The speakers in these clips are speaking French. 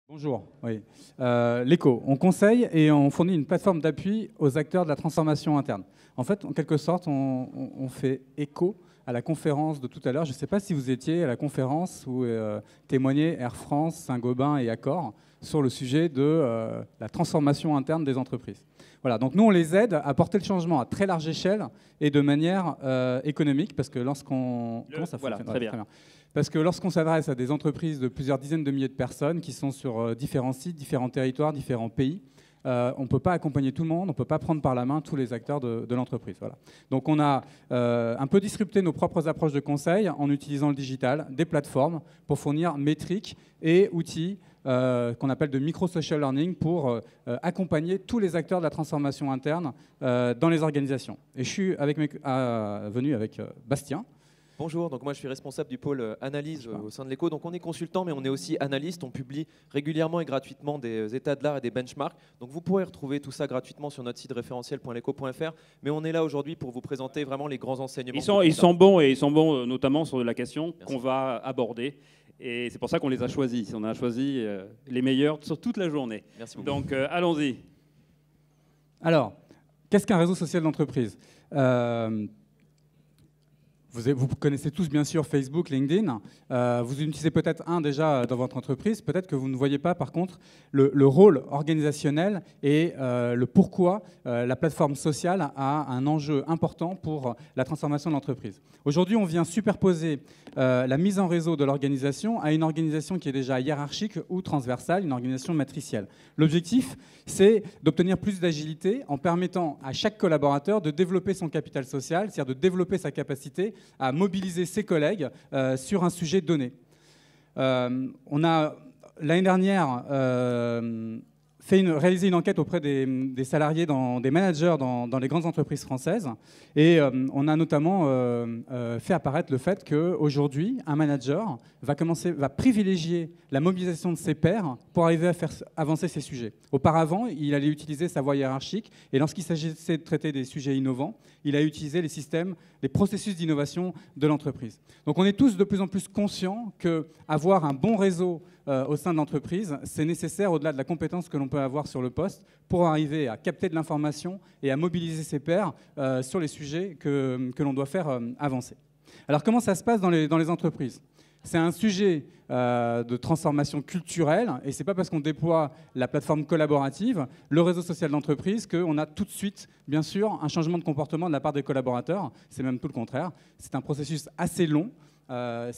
Bonjour, oui. L'ECO, on conseille et on fournit une plateforme d'appui aux acteurs de la transformation interne. En fait, en quelque sorte, on fait écho à la conférence de tout à l'heure. Je ne sais pas si vous étiez à la conférence où témoignaient Air France, Saint-Gobain et Accor sur le sujet de la transformation interne des entreprises. Voilà, donc nous, on les aide à porter le changement à très large échelle et de manière économique, parce que lorsqu'on... Voilà, très bien. Parce que lorsqu'on s'adresse à des entreprises de plusieurs dizaines de milliers de personnes qui sont sur différents sites, différents territoires, différents pays, on ne peut pas accompagner tout le monde, on ne peut pas prendre par la main tous les acteurs de l'entreprise. Voilà. Donc on a un peu disrupté nos propres approches de conseil en utilisant le digital, des plateformes pour fournir métriques et outils qu'on appelle de micro-social learning pour accompagner tous les acteurs de la transformation interne dans les organisations. Et je suis venu avec Bastien. Bonjour, donc moi je suis responsable du pôle analyse au sein de l'ECO. Donc on est consultant mais on est aussi analyste, on publie régulièrement et gratuitement des états de l'art et des benchmarks. Donc vous pourrez retrouver tout ça gratuitement sur notre site référentiel.leco.fr. Mais on est là aujourd'hui pour vous présenter vraiment les grands enseignements. Ils sont bons notamment sur la question qu'on va aborder. Et c'est pour ça qu'on les a choisis. On a choisi les meilleurs sur toute la journée. Merci beaucoup. Donc allons-y. Alors, qu'est-ce qu'un réseau social d'entreprise ? Vous connaissez tous bien sûr Facebook, LinkedIn. Vous utilisez peut-être un déjà dans votre entreprise. Peut-être que vous ne voyez pas par contre le rôle organisationnel et le pourquoi la plateforme sociale a un enjeu important pour la transformation de l'entreprise. Aujourd'hui, on vient superposer la mise en réseau de l'organisation à une organisation qui est déjà hiérarchique ou transversale, une organisation matricielle. L'objectif, c'est d'obtenir plus d'agilité en permettant à chaque collaborateur de développer son capital social, c'est-à-dire de développer sa capacité à mobiliser ses collègues sur un sujet donné. On a, l'année dernière, réalisé une enquête auprès des salariés, des managers dans les grandes entreprises françaises. Et on a notamment fait apparaître le fait qu'aujourd'hui, un manager va privilégier la mobilisation de ses pairs pour arriver à faire avancer ses sujets. Auparavant, il allait utiliser sa voie hiérarchique. Et lorsqu'il s'agissait de traiter des sujets innovants, il a utilisé les systèmes, les processus d'innovation de l'entreprise. Donc on est tous de plus en plus conscients qu'avoir un bon réseau au sein de l'entreprise, c'est nécessaire au-delà de la compétence que l'on peut avoir sur le poste pour arriver à capter de l'information et à mobiliser ses pairs sur les sujets que l'on doit faire avancer. Alors comment ça se passe dans les entreprises ? C'est un sujet de transformation culturelle et ce n'est pas parce qu'on déploie la plateforme collaborative, le réseau social d'entreprise, qu'on a tout de suite, bien sûr, un changement de comportement de la part des collaborateurs. C'est même tout le contraire. C'est un processus assez long. Ça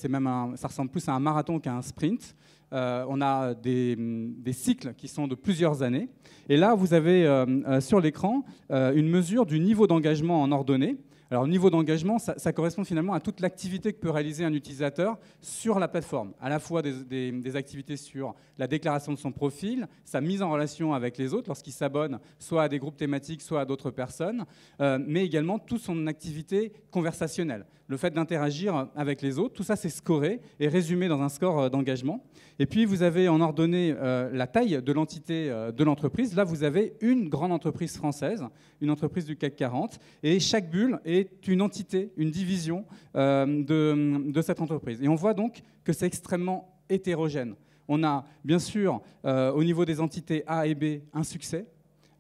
ressemble plus à un marathon qu'à un sprint. On a des cycles qui sont de plusieurs années. Et là, vous avez sur l'écran une mesure du niveau d'engagement en ordonnée. Alors, le niveau d'engagement, ça correspond finalement à toute l'activité que peut réaliser un utilisateur sur la plateforme. À la fois des activités sur la déclaration de son profil, sa mise en relation avec les autres lorsqu'il s'abonne soit à des groupes thématiques, soit à d'autres personnes, mais également toute son activité conversationnelle. Le fait d'interagir avec les autres, tout ça c'est scoré et résumé dans un score d'engagement. Et puis vous avez en ordonnée la taille de l'entité de l'entreprise. Là vous avez une grande entreprise française, une entreprise du CAC 40, et chaque bulle est une entité, une division de cette entreprise. Et on voit donc que c'est extrêmement hétérogène. On a bien sûr au niveau des entités A et B un succès,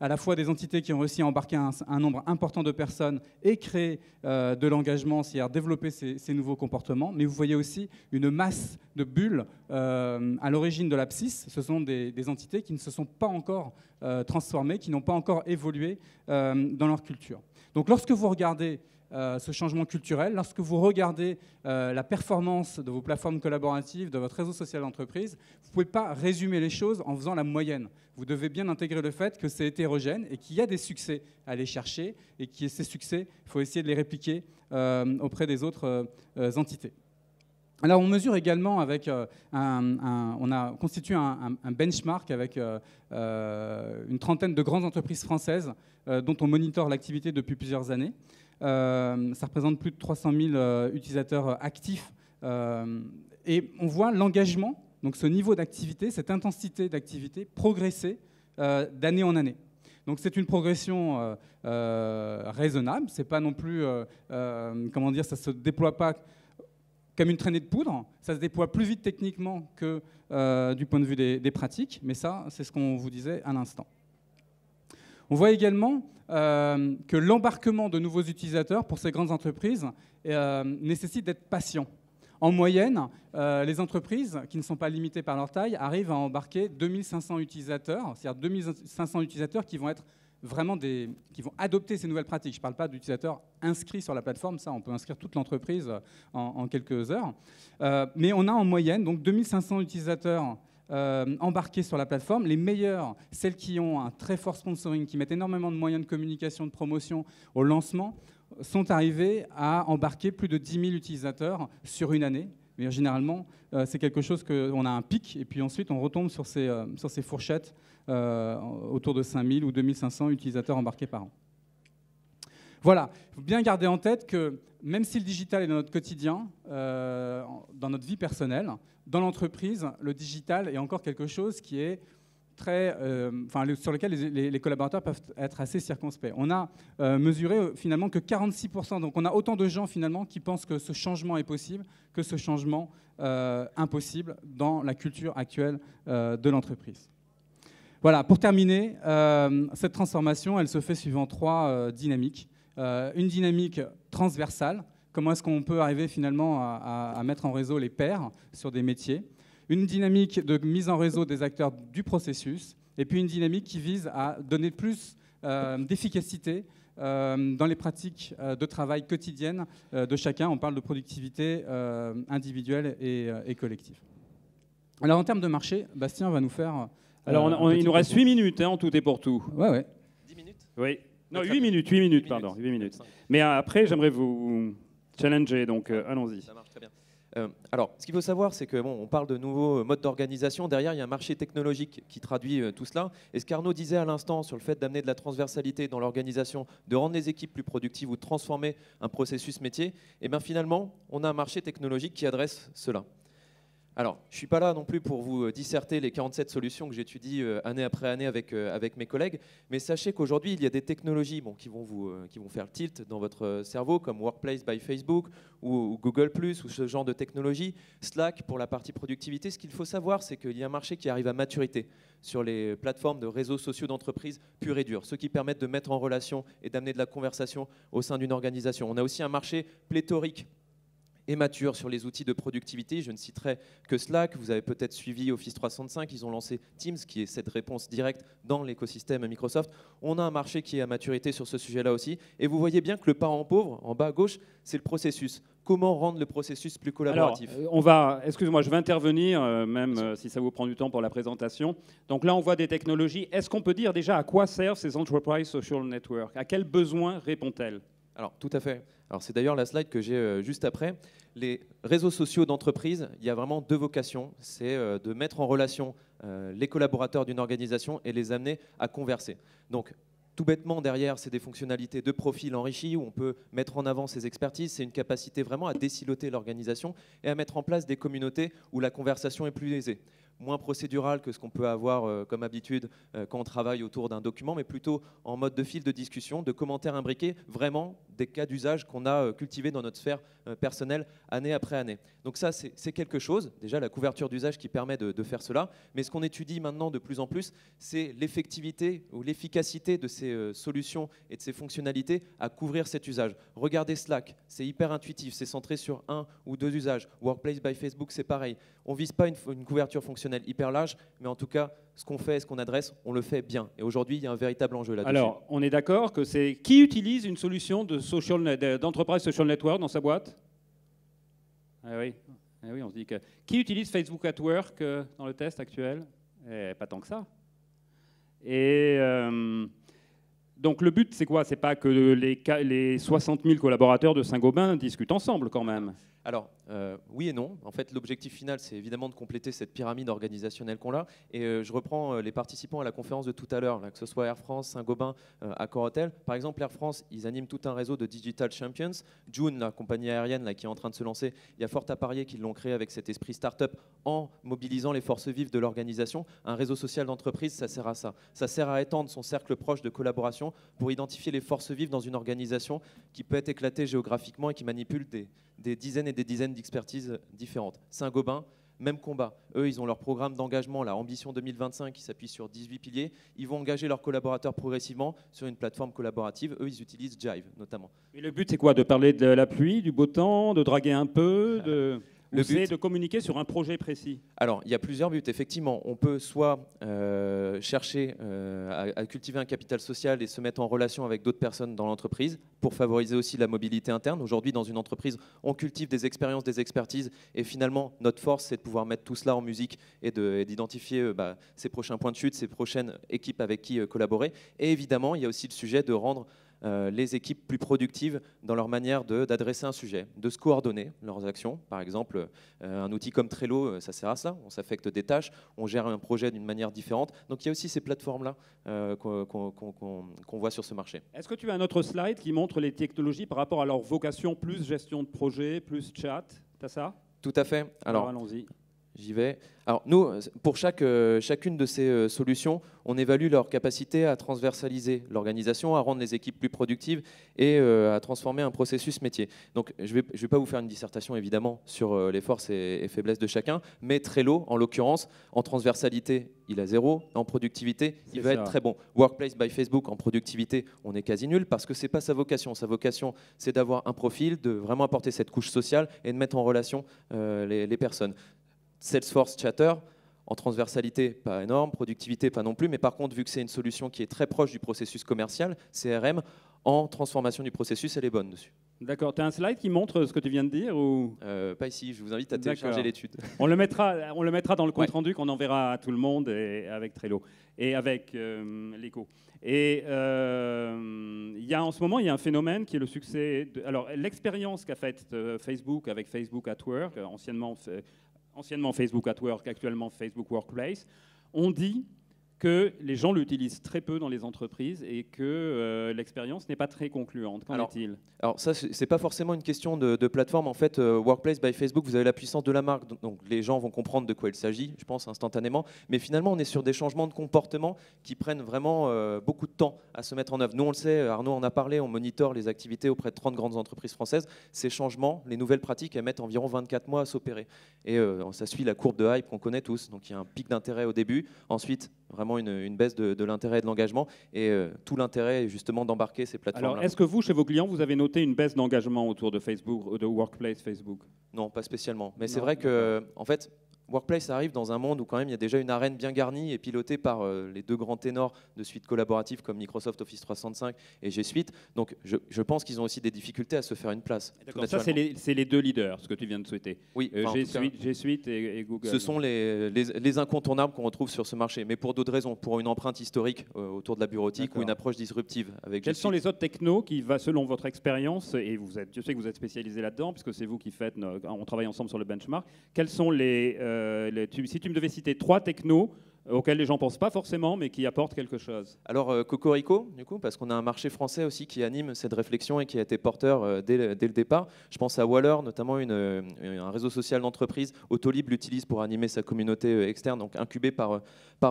à la fois des entités qui ont réussi à embarquer un nombre important de personnes et créer de l'engagement, c'est-à-dire développer ces nouveaux comportements. Mais vous voyez aussi une masse de bulles à l'origine de l'abscisse. Ce sont des entités qui ne se sont pas encore transformées, qui n'ont pas encore évolué dans leur culture. Donc lorsque vous regardez ce changement culturel, lorsque vous regardez la performance de vos plateformes collaboratives, de votre réseau social d'entreprise, vous ne pouvez pas résumer les choses en faisant la moyenne. Vous devez bien intégrer le fait que c'est hétérogène et qu'il y a des succès à aller chercher et que ces succès, il faut essayer de les répliquer auprès des autres entités. Alors on mesure également avec on a constitué un benchmark avec une trentaine de grandes entreprises françaises dont on monitore l'activité depuis plusieurs années. Ça représente plus de 300 000 utilisateurs actifs. Et on voit l'engagement, donc ce niveau d'activité, cette intensité d'activité progresser d'année en année. Donc c'est une progression raisonnable. C'est pas non plus, comment dire, ça se déploie pas comme une traînée de poudre. Ça se déploie plus vite techniquement que du point de vue des pratiques, mais ça, c'est ce qu'on vous disait à l'instant. On voit également que l'embarquement de nouveaux utilisateurs pour ces grandes entreprises nécessite d'être patient. En moyenne, les entreprises qui ne sont pas limitées par leur taille arrivent à embarquer 2500 utilisateurs, c'est-à-dire 2500 utilisateurs qui vont être vraiment qui vont adopter ces nouvelles pratiques. Je ne parle pas d'utilisateurs inscrits sur la plateforme, ça on peut inscrire toute l'entreprise en quelques heures. Mais on a en moyenne donc 2500 utilisateurs embarqués sur la plateforme. Les meilleures, celles qui ont un très fort sponsoring, qui mettent énormément de moyens de communication, de promotion au lancement, sont arrivées à embarquer plus de 10 000 utilisateurs sur une année. Mais généralement, c'est quelque chose qu'on a un pic, et puis ensuite on retombe sur ces fourchettes autour de 5 000 ou 2 500 utilisateurs embarqués par an. Voilà, il faut bien garder en tête que même si le digital est dans notre quotidien, dans notre vie personnelle, dans l'entreprise, le digital est encore quelque chose qui est sur lequel les collaborateurs peuvent être assez circonspects. On a mesuré finalement que 46%, donc on a autant de gens finalement qui pensent que ce changement est possible que ce changement impossible dans la culture actuelle de l'entreprise. Voilà, pour terminer, cette transformation, elle se fait suivant 3 dynamiques. Une dynamique transversale, comment est-ce qu'on peut arriver finalement à mettre en réseau les pairs sur des métiers. Une dynamique de mise en réseau des acteurs du processus, et puis une dynamique qui vise à donner plus d'efficacité dans les pratiques de travail quotidiennes de chacun. On parle de productivité individuelle et collective. Alors en termes de marché, Bastien va nous faire... Alors il nous reste 8 minutes en tout et pour tout. Ouais. 10 minutes? Oui. Non, 8 minutes, pardon. 8 minutes. Mais après, j'aimerais vous challenger, donc allons-y. Ça marche très bien. Alors, ce qu'il faut savoir, c'est que on parle de nouveaux modes d'organisation. Derrière, il y a un marché technologique qui traduit tout cela. Et ce qu'Arnaud disait à l'instant sur le fait d'amener de la transversalité dans l'organisation, de rendre les équipes plus productives ou de transformer un processus métier, et bien finalement, on a un marché technologique qui adresse cela. Alors, je ne suis pas là non plus pour vous disserter les 47 solutions que j'étudie année après année avec mes collègues, mais sachez qu'aujourd'hui, il y a des technologies qui vont faire tilt dans votre cerveau, comme Workplace by Facebook ou Google+, ou ce genre de technologie, Slack pour la partie productivité. Ce qu'il faut savoir, c'est qu'il y a un marché qui arrive à maturité sur les plateformes de réseaux sociaux d'entreprise purs et durs, ceux qui permettent de mettre en relation et d'amener de la conversation au sein d'une organisation. On a aussi un marché pléthorique et mature sur les outils de productivité. Je ne citerai que Slack. Vous avez peut-être suivi Office 365. Ils ont lancé Teams, qui est cette réponse directe dans l'écosystème Microsoft. On a un marché qui est à maturité sur ce sujet-là aussi. Et vous voyez bien que le parent pauvre, en bas à gauche, c'est le processus. Comment rendre le processus plus collaboratif? Alors, excusez-moi, je vais intervenir, même si ça vous prend du temps pour la présentation. Donc là, on voit des technologies. Est-ce qu'on peut dire déjà à quoi servent ces Enterprise Social Networks? À quels besoins répondent-elles? Alors, tout à fait. Alors, c'est d'ailleurs la slide que j'ai juste après. Les réseaux sociaux d'entreprise, il y a vraiment 2 vocations. C'est de mettre en relation les collaborateurs d'une organisation et les amener à converser. Donc, tout bêtement, derrière, c'est des fonctionnalités de profil enrichis où on peut mettre en avant ses expertises. C'est une capacité vraiment à désiloter l'organisation et à mettre en place des communautés où la conversation est plus aisée. Moins procédural que ce qu'on peut avoir comme habitude quand on travaille autour d'un document, mais plutôt en mode de fil de discussion, de commentaires imbriqués, vraiment des cas d'usage qu'on a cultivés dans notre sphère personnelle année après année. Donc ça, c'est quelque chose, déjà la couverture d'usage qui permet de faire cela, mais ce qu'on étudie maintenant de plus en plus, c'est l'effectivité ou l'efficacité de ces solutions et de ces fonctionnalités à couvrir cet usage. Regardez Slack, c'est hyper intuitif, c'est centré sur 1 ou 2 usages. Workplace by Facebook, c'est pareil. On ne vise pas une couverture fonctionnelle hyper large, mais en tout cas, ce qu'on fait et ce qu'on adresse, on le fait bien. Et aujourd'hui, il y a un véritable enjeu là-dessus. Alors, on est d'accord que c'est qui utilise une solution d'entreprise social network dans sa boîte? Ah oui, on se dit que qui utilise Facebook at Work dans le test actuel? Pas tant que ça. Et donc le but, c'est quoi? C'est pas que les 60 000 collaborateurs de Saint-Gobain discutent ensemble quand même. Alors, oui et non. En fait, l'objectif final, c'est évidemment de compléter cette pyramide organisationnelle qu'on a. Et je reprends les participants à la conférence de tout à l'heure, que ce soit Air France, Saint-Gobain, Accor-Hôtel. Par exemple, Air France, ils animent tout un réseau de Digital Champions. June, la compagnie aérienne qui est en train de se lancer, il y a fort à parier qu'ils l'ont créé avec cet esprit start-up en mobilisant les forces vives de l'organisation. Un réseau social d'entreprise, ça sert à ça. Ça sert à étendre son cercle proche de collaboration pour identifier les forces vives dans une organisation qui peut être éclatée géographiquement et qui manipule des des dizaines et des dizaines d'expertises différentes. Saint-Gobain, même combat. Eux, ils ont leur programme d'engagement, la Ambition 2025, qui s'appuie sur 18 piliers. Ils vont engager leurs collaborateurs progressivement sur une plateforme collaborative. Eux, ils utilisent Jive, notamment. Et le but, c'est quoi? De parler de la pluie, du beau temps, de draguer un peu Le c'est but, de communiquer sur un projet précis? Alors, il y a plusieurs buts. Effectivement, on peut soit chercher à cultiver un capital social et se mettre en relation avec d'autres personnes dans l'entreprise pour favoriser aussi la mobilité interne. Aujourd'hui, dans une entreprise, on cultive des expériences, des expertises, et finalement, notre force, c'est de pouvoir mettre tout cela en musique et d'identifier ses prochains points de chute, ses prochaines équipes avec qui collaborer. Et évidemment, il y a aussi le sujet de rendre les équipes plus productives dans leur manière d'adresser un sujet, de se coordonner leurs actions. Par exemple, un outil comme Trello, ça sert à ça. On s'affecte des tâches, on gère un projet d'une manière différente. Donc il y a aussi ces plateformes-là qu'on voit sur ce marché. Est-ce que tu as un autre slide qui montre les technologies par rapport à leur vocation, plus gestion de projet, plus chat? Tu as ça? Tout à fait. Alors, allons-y. J'y vais. Alors nous, pour chacune de ces solutions, on évalue leur capacité à transversaliser l'organisation, à rendre les équipes plus productives et à transformer un processus métier. Donc je vais pas vous faire une dissertation évidemment sur les forces et faiblesses de chacun, mais Trello, en l'occurrence, en transversalité, il a 0, en productivité, il va être très bon. Workplace by Facebook, en productivité, on est quasi nul parce que c'est pas sa vocation. Sa vocation, c'est d'avoir un profil, de vraiment apporter cette couche sociale et de mettre en relation les personnes. Salesforce Chatter, en transversalité, pas énorme, productivité, pas non plus, mais par contre, vu que c'est une solution qui est très proche du processus commercial, CRM, en transformation du processus, elle est bonne dessus. D'accord. Tu as un slide qui montre ce que tu viens de dire ou... Pas ici, je vous invite à télécharger l'étude. On le mettra dans le compte rendu qu'on enverra à tout le monde avec Trello et avec l'Eco. Et en ce moment, il y a un phénomène qui est le succès. Alors, l'expérience qu'a faite Facebook avec Facebook at Work, anciennement Facebook at Work, actuellement Facebook Workplace, on dit que les gens l'utilisent très peu dans les entreprises et que l'expérience n'est pas très concluante. Qu'en est-il? Alors ça, c'est pas forcément une question de plateforme. En fait, Workplace by Facebook, vous avez la puissance de la marque, donc les gens vont comprendre de quoi il s'agit, je pense, instantanément. Mais finalement, on est sur des changements de comportement qui prennent vraiment beaucoup de temps à se mettre en œuvre. Nous, on le sait, Arnaud en a parlé, on monitore les activités auprès de 30 grandes entreprises françaises. Ces changements, les nouvelles pratiques, elles mettent environ 24 mois à s'opérer. Et ça suit la courbe de hype qu'on connaît tous. Donc il y a un pic d'intérêt au début, ensuite vraiment une baisse de l'intérêt et de l'engagement, et tout l'intérêt est justement d'embarquer ces plateformes-là. Alors, est-ce que vous, chez vos clients, vous avez noté une baisse d'engagement autour de Facebook, de Workplace Facebook? Non, pas spécialement. Mais c'est vrai que, en fait, Workplace arrive dans un monde où quand même il y a déjà une arène bien garnie et pilotée par les deux grands ténors de suites collaboratives comme Microsoft Office 365 et G Suite. Donc je pense qu'ils ont aussi des difficultés à se faire une place. Ça, c'est les deux leaders, ce que tu viens de souhaiter. Oui, G Suite et Google. Ce sont les incontournables qu'on retrouve sur ce marché, mais pour d'autres raisons, pour une empreinte historique autour de la bureautique ou une approche disruptive. Avec Quels sont les autres technos qui, selon votre expérience, et je sais que vous êtes spécialisé là-dedans, puisque c'est vous qui faites, on travaille ensemble sur le benchmark, quels sont si tu me devais citer 3 technos auxquels les gens ne pensent pas forcément, mais qui apportent quelque chose? Alors, Cocorico, du coup, parce qu'on a un marché français aussi qui anime cette réflexion et qui a été porteur dès le départ. Je pense à Waller, notamment un réseau social d'entreprise. Autolib l'utilise pour animer sa communauté externe, donc incubée par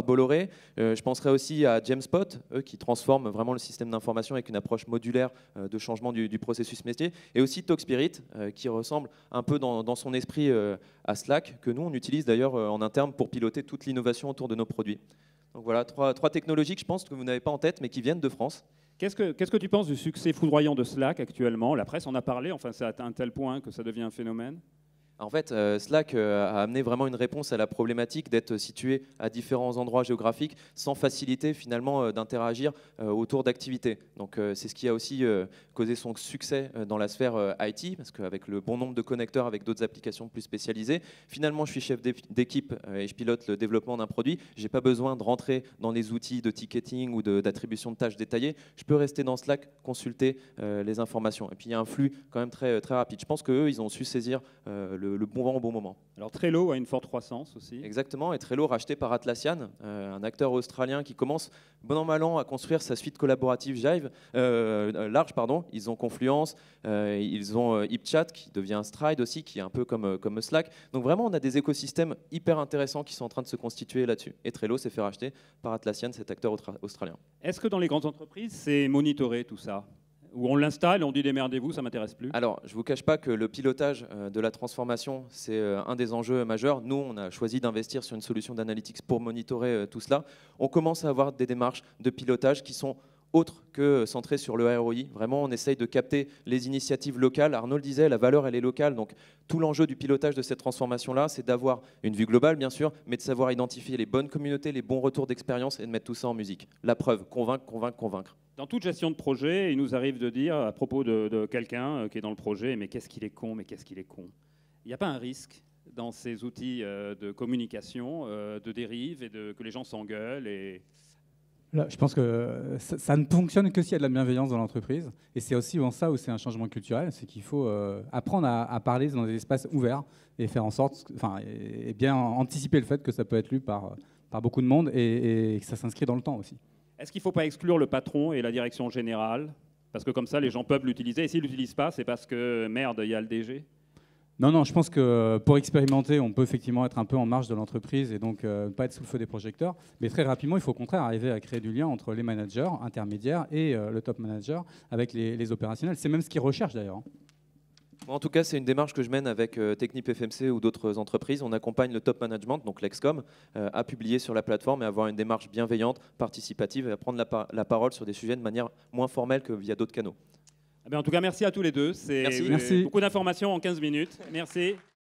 Bolloré. Je penserai aussi à Jamspot, eux qui transforment vraiment le système d'information avec une approche modulaire de changement du processus métier. Et aussi Talkspirit, qui ressemble un peu dans son esprit à Slack, que nous, on utilise d'ailleurs en interne pour piloter toute l'innovation autour de nos produits. Donc voilà, trois technologies que je pense que vous n'avez pas en tête, mais qui viennent de France. Qu'est-ce que tu penses du succès foudroyant de Slack actuellement? La presse en a parlé, enfin c'est à un tel point que ça devient un phénomène. En fait, Slack a amené vraiment une réponse à la problématique d'être situé à différents endroits géographiques sans facilité finalement d'interagir autour d'activités. Donc c'est ce qui a aussi causé son succès dans la sphère IT, parce qu'avec le bon nombre de connecteurs avec d'autres applications plus spécialisées, finalement je suis chef d'équipe et je pilote le développement d'un produit. Je n'ai pas besoin de rentrer dans les outils de ticketing ou d'attribution de tâches détaillées. Je peux rester dans Slack, consulter les informations. Et puis il y a un flux quand même très, très rapide. Je pense qu'eux, ils ont su saisir le bon vent au bon moment. Alors Trello a une forte croissance aussi. Exactement, et Trello racheté par Atlassian, un acteur australien qui commence bon an mal an à construire sa suite collaborative Jive, large. Ils ont Confluence, ils ont HipChat qui devient Stride aussi, qui est un peu comme Slack. Donc vraiment, on a des écosystèmes hyper intéressants qui sont en train de se constituer là-dessus. Et Trello s'est fait racheter par Atlassian, cet acteur australien. Est-ce que dans les grandes entreprises, c'est monitoré tout ça? Ou on l'installe et on dit démerdez-vous, ça m'intéresse plus? Alors, je ne vous cache pas que le pilotage de la transformation, c'est un des enjeux majeurs. Nous, on a choisi d'investir sur une solution d'analytics pour monitorer tout cela. On commence à avoir des démarches de pilotage qui sont autres que centrées sur le ROI. Vraiment, on essaye de capter les initiatives locales. Arnaud le disait, la valeur, elle est locale. Donc, tout l'enjeu du pilotage de cette transformation-là, c'est d'avoir une vue globale, bien sûr, mais de savoir identifier les bonnes communautés, les bons retours d'expérience et de mettre tout ça en musique. La preuve, convaincre, convaincre, convaincre. Dans toute gestion de projet, il nous arrive de dire à propos de quelqu'un qui est dans le projet, mais qu'est-ce qu'il est con, mais qu'est-ce qu'il est con. Il n'y a pas un risque dans ces outils de communication, de dérive et que les gens s'engueulent et... Là, je pense que ça ne fonctionne que s'il y a de la bienveillance dans l'entreprise. Et c'est aussi en ça où c'est un changement culturel, c'est qu'il faut apprendre à parler dans des espaces ouverts et faire en sorte, et bien anticiper le fait que ça peut être lu par beaucoup de monde et que ça s'inscrit dans le temps aussi. Est-ce qu'il ne faut pas exclure le patron et la direction générale? Parce que comme ça, les gens peuvent l'utiliser. Et s'ils ne l'utilisent pas, c'est parce que, merde, il y a le DG? Non, je pense que pour expérimenter, on peut effectivement être un peu en marge de l'entreprise et donc pas être sous le feu des projecteurs. Mais très rapidement, il faut au contraire arriver à créer du lien entre les managers intermédiaires et le top manager avec les opérationnels. C'est même ce qu'ils recherchent d'ailleurs. En tout cas, c'est une démarche que je mène avec Technip FMC ou d'autres entreprises. On accompagne le top management, donc l'Excom, à publier sur la plateforme et avoir une démarche bienveillante, participative et à prendre la parole sur des sujets de manière moins formelle que via d'autres canaux. En tout cas, merci à tous les deux. C'est Merci. beaucoup d'informations en 15 minutes. Merci.